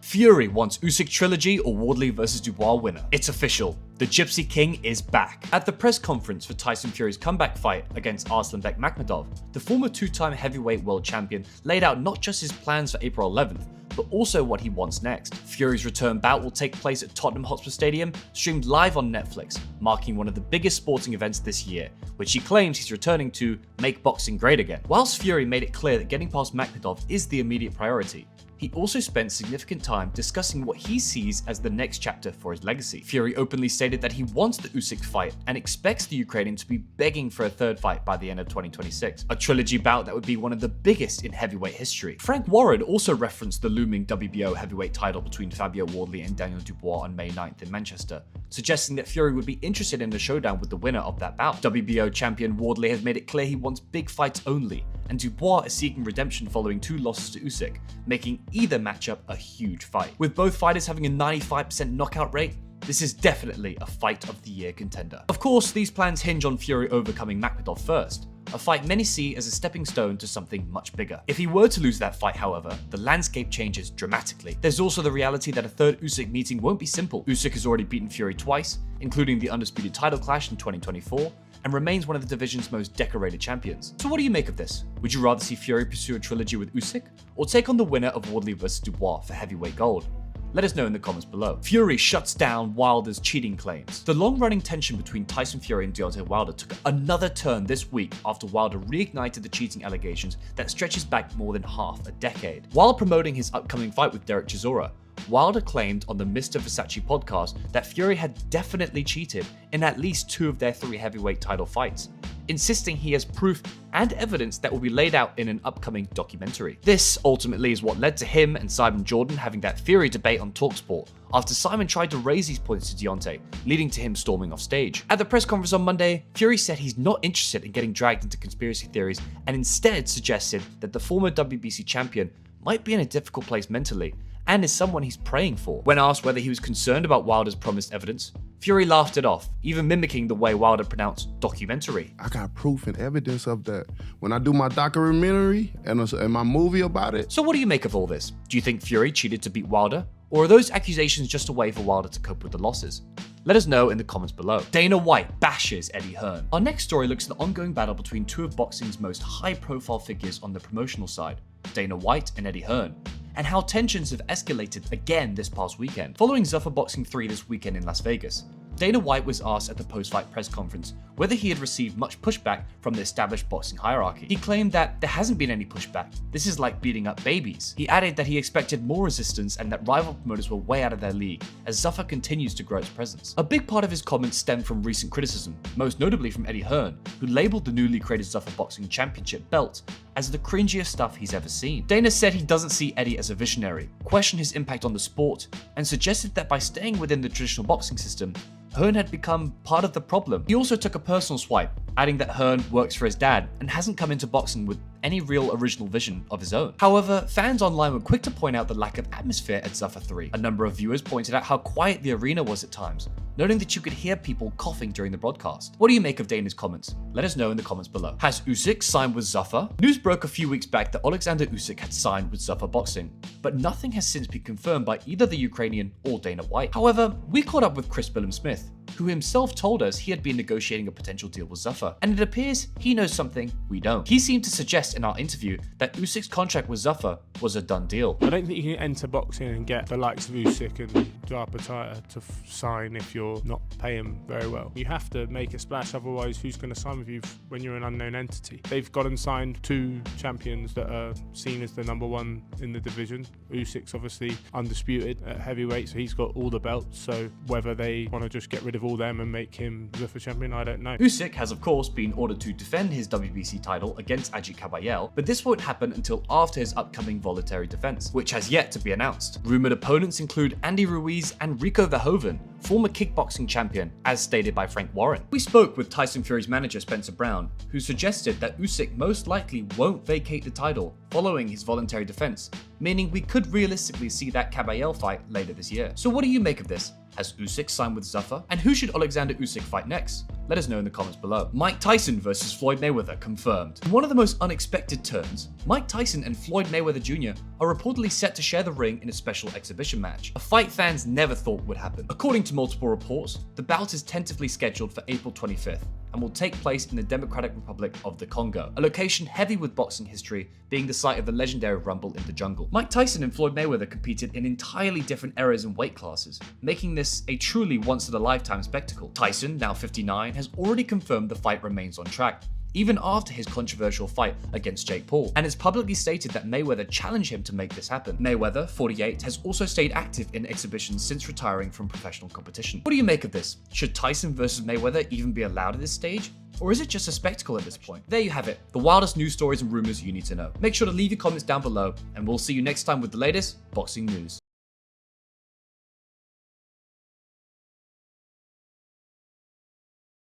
Fury wants Usyk trilogy or Wardley vs Dubois winner. It's official. The Gypsy King is back. At the press conference for Tyson Fury's comeback fight against Arslanbek Makhmudov, the former two-time heavyweight world champion laid out not just his plans for April 11th, but also what he wants next. Fury's return bout will take place at Tottenham Hotspur Stadium, streamed live on Netflix, marking one of the biggest sporting events this year, which he claims he's returning to make boxing great again. Whilst Fury made it clear that getting past Makhmudov is the immediate priority, he also spent significant time discussing what he sees as the next chapter for his legacy. Fury openly stated that he wants the Usyk fight and expects the Ukrainian to be begging for a third fight by the end of 2026, a trilogy bout that would be one of the biggest in heavyweight history. Frank Warren also referenced the looming WBO heavyweight title between Fabio Wardley and Daniel Dubois on May 9th in Manchester, suggesting that Fury would be interested in a showdown with the winner of that bout. WBO champion Wardley has made it clear he wants big fights only, and Dubois is seeking redemption following 2 losses to Usyk, making either matchup a huge fight. With both fighters having a 95% knockout rate, this is definitely a fight of the year contender. Of course, these plans hinge on Fury overcoming Makhmudov first, a fight many see as a stepping stone to something much bigger. If he were to lose that fight, however, the landscape changes dramatically. There's also the reality that a third Usyk meeting won't be simple. Usyk has already beaten Fury twice, including the undisputed title clash in 2024, and remains one of the division's most decorated champions. So what do you make of this? Would you rather see Fury pursue a trilogy with Usyk, or take on the winner of Wardley vs Dubois for heavyweight gold? Let us know in the comments below. Fury shuts down Wilder's cheating claims. The long-running tension between Tyson Fury and Deontay Wilder took another turn this week after Wilder reignited the cheating allegations that stretches back more than half a decade. While promoting his upcoming fight with Derek Chisora, Wilder claimed on the Mr. Versace podcast that Fury had definitely cheated in at least 2 of their 3 heavyweight title fights, insisting he has proof and evidence that will be laid out in an upcoming documentary. This ultimately is what led to him and Simon Jordan having that Fury debate on TalkSport after Simon tried to raise these points to Deontay, leading to him storming off stage. At the press conference on Monday, Fury said he's not interested in getting dragged into conspiracy theories and instead suggested that the former WBC champion might be in a difficult place mentally and is someone he's praying for. When asked whether he was concerned about Wilder's promised evidence, Fury laughed it off, even mimicking the way Wilder pronounced documentary. I got proof and evidence of that. When I do my documentary and my movie about it. So what do you make of all this? Do you think Fury cheated to beat Wilder? Or are those accusations just a way for Wilder to cope with the losses? Let us know in the comments below. Dana White bashes Eddie Hearn. Our next story looks at the ongoing battle between 2 of boxing's most high-profile figures on the promotional side, Dana White and Eddie Hearn, and how tensions have escalated again this past weekend. Following Zuffa Boxing 3 this weekend in Las Vegas, Dana White was asked at the post-fight press conference whether he had received much pushback from the established boxing hierarchy. He claimed that there hasn't been any pushback. This is like beating up babies. He added that he expected more resistance and that rival promoters were way out of their league as Zuffa continues to grow its presence. A big part of his comments stemmed from recent criticism, most notably from Eddie Hearn, who labeled the newly created Zuffa Boxing Championship belt as the cringiest stuff he's ever seen. Dana said he doesn't see Eddie as a visionary, questioned his impact on the sport, and suggested that by staying within the traditional boxing system, Hearn had become part of the problem. He also took a personal swipe, adding that Hearn works for his dad and hasn't come into boxing with any real original vision of his own. However, fans online were quick to point out the lack of atmosphere at Zuffa 3. A number of viewers pointed out how quiet the arena was at times, noting that you could hear people coughing during the broadcast. What do you make of Dana's comments? Let us know in the comments below. Has Usyk signed with Zuffa? News broke a few weeks back that Alexander Usyk had signed with Zuffa Boxing, but nothing has since been confirmed by either the Ukrainian or Dana White. However, we caught up with Chris Billum-Smith, who himself told us he had been negotiating a potential deal with Zuffa, and it appears he knows something we don't. He seemed to suggest in our interview that Usyk's contract with Zuffa was a done deal. I don't think you can enter boxing and get the likes of Usyk and Jarpataya to sign if you're not paying very well. You have to make a splash, otherwise who's going to sign with you when you're an unknown entity? They've gone and signed 2 champions that are seen as the number 1 in the division. Usyk's obviously undisputed at heavyweight, so he's got all the belts, so whether they want to just get rid of all them and make him Zuffa champion, I don't know. Usyk has of course been ordered to defend his WBC title against Ajit Kabayel, but this won't happen until after his upcoming voluntary defense, which has yet to be announced. Rumored opponents include Andy Ruiz and Rico Verhoeven, former kickboxing champion, as stated by Frank Warren. We spoke with Tyson Fury's manager Spencer Brown, who suggested that Usyk most likely won't vacate the title following his voluntary defense, meaning we could realistically see that Kabayel fight later this year. So what do you make of this? Has Usyk signed with Zuffa? And who should Alexander Usyk fight next? Let us know in the comments below. Mike Tyson versus Floyd Mayweather confirmed. In one of the most unexpected turns, Mike Tyson and Floyd Mayweather Jr. are reportedly set to share the ring in a special exhibition match, a fight fans never thought would happen. According to multiple reports, the bout is tentatively scheduled for April 25th and will take place in the Democratic Republic of the Congo, a location heavy with boxing history, being the site of the legendary Rumble in the Jungle. Mike Tyson and Floyd Mayweather competed in entirely different eras and weight classes, making this a truly once-in-a-lifetime spectacle. Tyson, now 59, has already confirmed the fight remains on track, even after his controversial fight against Jake Paul, and has publicly stated that Mayweather challenged him to make this happen. Mayweather, 48, has also stayed active in exhibitions since retiring from professional competition. What do you make of this? Should Tyson versus Mayweather even be allowed at this stage? Or is it just a spectacle at this point? There you have it, the wildest news stories and rumors you need to know. Make sure to leave your comments down below, and we'll see you next time with the latest boxing news.